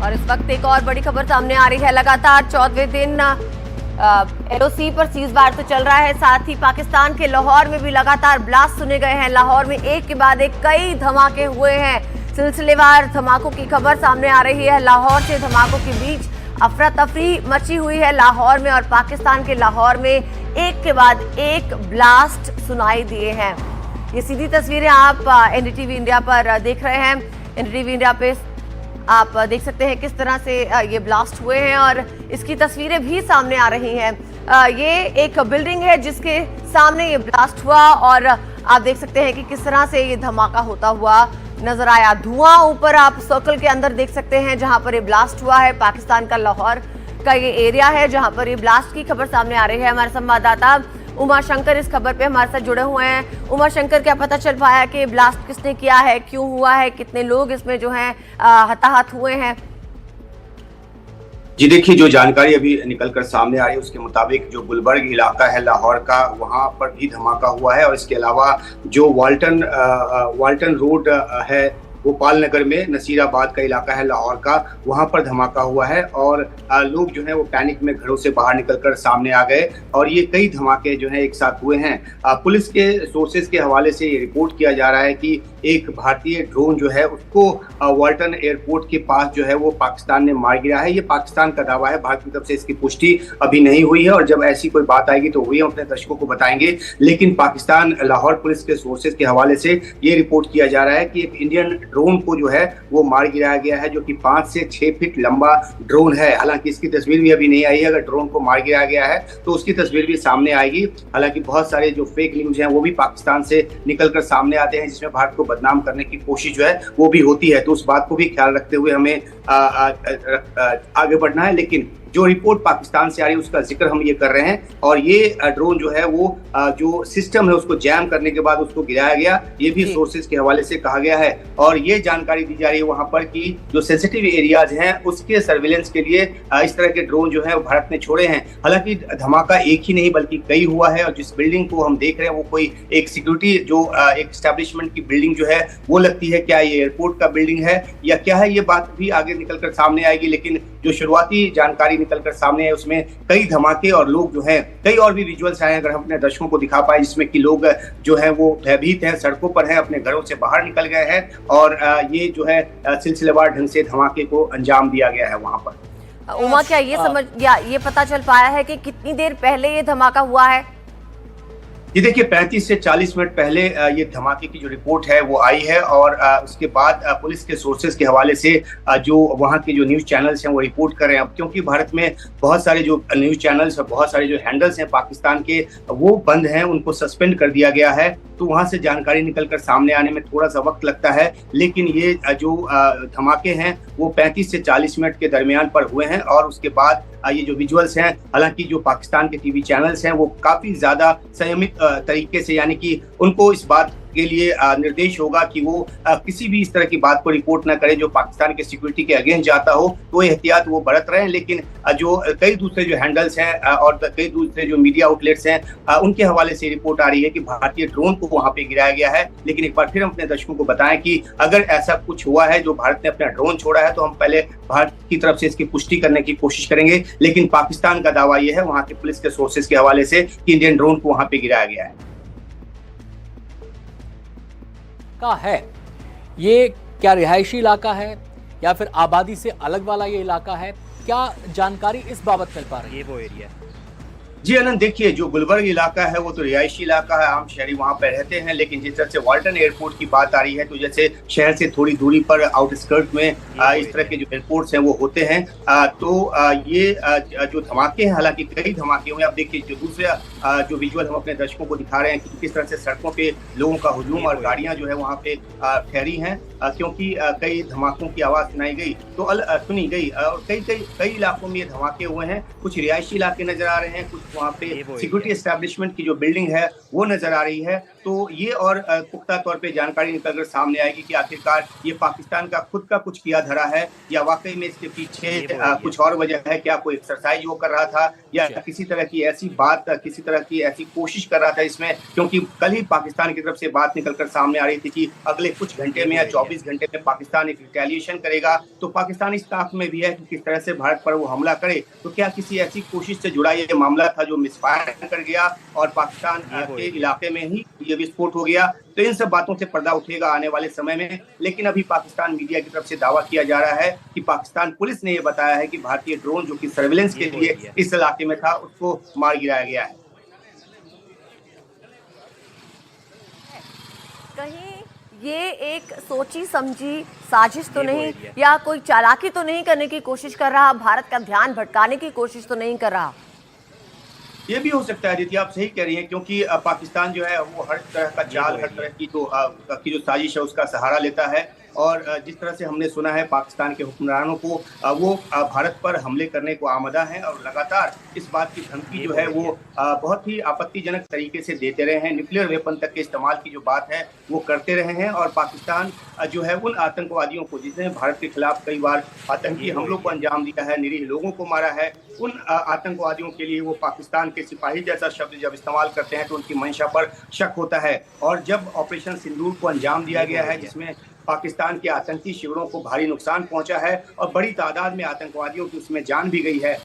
और इस वक्त एक और बड़ी खबर सामने आ रही है। लगातार 14वें दिन एलओसी पर सीजफायर तो चल रहा है, साथ ही पाकिस्तान के लाहौर में भी लगातार ब्लास्ट सुने गए हैं। लाहौर में एक के बाद एक कई धमाके हुए हैं। सिलसिलेवार धमाकों की खबर सामने आ रही है। लाहौर से धमाकों के बीच अफरा तफरी मची हुई है लाहौर में, और पाकिस्तान के लाहौर में एक के बाद एक ब्लास्ट सुनाई दिए हैं। ये सीधी तस्वीरें आप एनडीटीवी इंडिया पर देख रहे हैं। एनडीटीवी इंडिया पे आप देख सकते हैं किस तरह से ये ब्लास्ट हुए हैं, और इसकी तस्वीरें भी सामने आ रही हैं। ये एक बिल्डिंग है जिसके सामने ये ब्लास्ट हुआ, और आप देख सकते हैं कि किस तरह से ये धमाका होता हुआ नजर आया। धुआं ऊपर आप सर्कल के अंदर देख सकते हैं जहां पर ये ब्लास्ट हुआ है। पाकिस्तान का लाहौर का ये एरिया है जहां पर ये ब्लास्ट की खबर सामने आ रही है। हमारे संवाददाता उमा शंकर इस खबर पे हमारे साथ जुड़े हुए हैं। उमा शंकर, क्या पता चल पाया कि ब्लास्ट किसने किया है, क्यों हुआ है, कितने लोग इसमें जो हैं हताहत हुए हैं? जी देखिए, जो जानकारी अभी निकल कर सामने आ रही है उसके मुताबिक जो गुलबर्ग इलाका है लाहौर का, वहां पर भी धमाका हुआ है। और इसके अलावा जो वाल्टन रोड है गोपाल नगर में, नसीराबाद का इलाका है लाहौर का, वहां पर धमाका हुआ है। और लोग जो है वो पैनिक में घरों से बाहर निकलकर सामने आ गए, और ये कई धमाके जो है एक साथ हुए हैं। पुलिस के सोर्सेज के हवाले से ये रिपोर्ट किया जा रहा है कि एक भारतीय ड्रोन जो है उसको वाल्टन एयरपोर्ट के पास जो है वो पाकिस्तान ने मार गिरा है। ये पाकिस्तान का दावा है, भारत की तरफ से इसकी पुष्टि अभी नहीं हुई है, और जब ऐसी कोई बात आएगी तो वही हम अपने दर्शकों को बताएंगे। लेकिन पाकिस्तान लाहौर पुलिस के सोर्सेज के हवाले से ये रिपोर्ट किया जा रहा है कि एक इंडियन ड्रोन को जो है वो मार गिराया गया है, जो कि 5 से 6 फीट लंबा ड्रोन है। हालांकि इसकी तस्वीर भी अभी नहीं आई है। अगर ड्रोन को मार गिराया गया है तो उसकी तस्वीर भी सामने आएगी। हालांकि बहुत सारे जो फेक न्यूज हैं वो भी पाकिस्तान से निकलकर सामने आते हैं, जिसमें भारत को बदनाम करने की कोशिश जो है वो भी होती है। तो उस बात को भी ख्याल रखते हुए हमें आगे बढ़ना है। लेकिन जो रिपोर्ट पाकिस्तान से आ रही है उसका जिक्र हम ये कर रहे हैं, और ये ड्रोन जो है वो जो सिस्टम है उसको जैम करने के बाद उसको गिराया गया, ये भी सोर्सेज के हवाले से कहा गया है। और ये जानकारी दी जा रही है वहां पर कि जो सेंसिटिव एरियाज हैं उसके सर्विलेंस के लिए इस तरह के ड्रोन जो है भारत ने छोड़े हैं। हालांकि धमाका एक ही नहीं बल्कि कई हुआ है, और जिस बिल्डिंग को हम देख रहे हैं वो कोई एक सिक्योरिटी जो एक एस्टेब्लिशमेंट की बिल्डिंग जो है वो लगती है। क्या ये एयरपोर्ट का बिल्डिंग है या क्या है, ये बात भी आगे निकलकर सामने आएगी। लेकिन जो शुरुआती जानकारी निकलकर सामने है उसमें कई धमाके और लोग जो हैं, कई और भी विजुअल्स आए अगर हम अपने दर्शकों को दिखा पाए, जिसमें कि लोग जो है वो भयभीत हैं, सड़कों पर हैं, अपने घरों से बाहर निकल गए हैं, और ये जो है सिलसिलेवार ढंग से धमाके को अंजाम दिया गया है वहां पर। उमा, क्या ये पता चल पाया है कि कितनी देर पहले ये धमाका हुआ है? ये देखिए, 35 से 40 मिनट पहले ये धमाके की जो रिपोर्ट है वो आई है, और उसके बाद पुलिस के सोर्सेज के हवाले से जो वहाँ के जो न्यूज़ चैनल्स हैं वो रिपोर्ट कर रहे हैं। अब क्योंकि भारत में बहुत सारे जो न्यूज़ चैनल्स और बहुत सारे जो हैंडल्स हैं पाकिस्तान के वो बंद हैं, उनको सस्पेंड कर दिया गया है, तो वहाँ से जानकारी निकलकर सामने आने में थोड़ा सा वक्त लगता है। लेकिन ये जो धमाके हैं वो 35 से 40 मिनट के दरमियान पर हुए हैं, और उसके बाद ये जो विजुअल्स हैं, हालांकि जो पाकिस्तान के टीवी चैनल्स हैं वो काफी ज्यादा संयमित तरीके से, यानी कि उनको इस बात के लिए निर्देश होगा कि वो किसी भी इस तरह की बात को रिपोर्ट ना करें जो पाकिस्तान के सिक्योरिटी के अगेंस्ट जाता हो, तो एहतियात वो बरत रहे हैं। लेकिन जो कई दूसरे जो हैंडल्स हैं और कई दूसरे जो मीडिया आउटलेट्स हैं उनके हवाले से रिपोर्ट आ रही है कि भारतीय ड्रोन को वहां पे गिराया गया है। लेकिन एक बार फिर हम अपने दर्शकों को बताएं कि अगर ऐसा कुछ हुआ है जो भारत ने अपना ड्रोन छोड़ा है, तो हम पहले भारत की तरफ से इसकी पुष्टि करने की कोशिश करेंगे। लेकिन पाकिस्तान का दावा यह है वहां के पुलिस के सोर्सेज के हवाले से कि इंडियन ड्रोन को वहां पे गिराया गया है। है ये क्या रिहायशी इलाका है या फिर आबादी से अलग वाला ये इलाका है? क्या जानकारी इस बाबत मिल पा रही है? ये वो एरिया है। जी अनंत, देखिए, जो गुलबर्ग इलाका है वो तो रिहायशी इलाका है, आम शहरी वहाँ पर रहते हैं। लेकिन जिस तरह से वाल्टन एयरपोर्ट की बात आ रही है, तो जैसे शहर से थोड़ी दूरी पर आउटस्कर्ट में इस तरह के जो एयरपोर्ट्स हैं वो होते हैं। तो ये जो धमाके हैं, हालांकि कई धमाके हुए। आप देखिए, जो दूसरे जो विजुअल हम अपने दर्शकों को दिखा रहे हैं कि किस तरह से सड़कों पे लोगों का हुजूम और गाड़ियां जो है वहाँ पे ठहरी हैं, क्योंकि कई धमाकों की आवाज सुनी गई, और कई इलाकों में ये धमाके हुए हैं। कुछ रिहायशी इलाके नजर आ रहे हैं, कुछ वहाँ पे सिक्योरिटी एस्टेब्लिशमेंट की जो बिल्डिंग है वो नजर आ रही है। तो ये और पुख्ता तौर पे जानकारी निकलकर सामने आएगी कि आखिरकार ये पाकिस्तान का खुद का कुछ किया धरा है या वाकई में इसके पीछे कुछ और वजह है। क्या कोई एक्सरसाइज वो कर रहा था या किसी तरह की ऐसी बात, किसी तरह तरह की ऐसी कोशिश कर रहा था इसमें, क्योंकि कल ही पाकिस्तान की तरफ से बात निकलकर सामने आ रही थी कि अगले कुछ घंटे में या 24 घंटे में पाकिस्तान एक रिटेलिएशन करेगा। तो पाकिस्तान इस ताक में भी है कि किस तरह से भारत पर वो हमला करे। तो क्या किसी ऐसी कोशिश से जुड़ा ये मामला था जो मिसफायर कर गया और पाकिस्तान के इलाके में ही ये विस्फोट हो गया? तो इन सब बातों से पर्दा उठेगा आने वाले समय में। लेकिन अभी पाकिस्तान मीडिया की तरफ से दावा किया जा रहा है कि पाकिस्तान पुलिस ने ये बताया है कि भारतीय ड्रोन जो कि सर्विलेंस के लिए इस इलाके में था उसको मार गिराया गया है। कहीं ये एक सोची समझी साजिश तो नहीं, या कोई चालाकी तो नहीं करने की कोशिश कर रहा, भारत का ध्यान भटकाने की कोशिश तो नहीं कर रहा? ये भी हो सकता है दीदी, आप सही कह रही हैं, क्योंकि पाकिस्तान जो है वो हर तरह का जाल, हर तरह की जो साजिश है उसका सहारा लेता है। और जिस तरह से हमने सुना है पाकिस्तान के हुक्मरानों को वो भारत पर हमले करने को आमदा हैं और लगातार इस बात की धमकी जो है वो बहुत ही आपत्तिजनक तरीके से देते रहे हैं। न्यूक्लियर वेपन तक के इस्तेमाल की जो बात है वो करते रहे हैं। और पाकिस्तान जो है उन आतंकवादियों को, जिसने भारत के खिलाफ कई बार आतंकी हमलों को अंजाम दिया है, निरीह लोगों को मारा है, उन आतंकवादियों के लिए वो पाकिस्तान के सिपाही जैसा शब्द जब इस्तेमाल करते हैं तो उनकी मंशा पर शक होता है। और जब ऑपरेशन सिंदूर को अंजाम दिया गया है, जिसमें पाकिस्तान के आतंकी शिविरों को भारी नुकसान पहुंचा है और बड़ी तादाद में आतंकवादियों की उसमें जान भी गई है,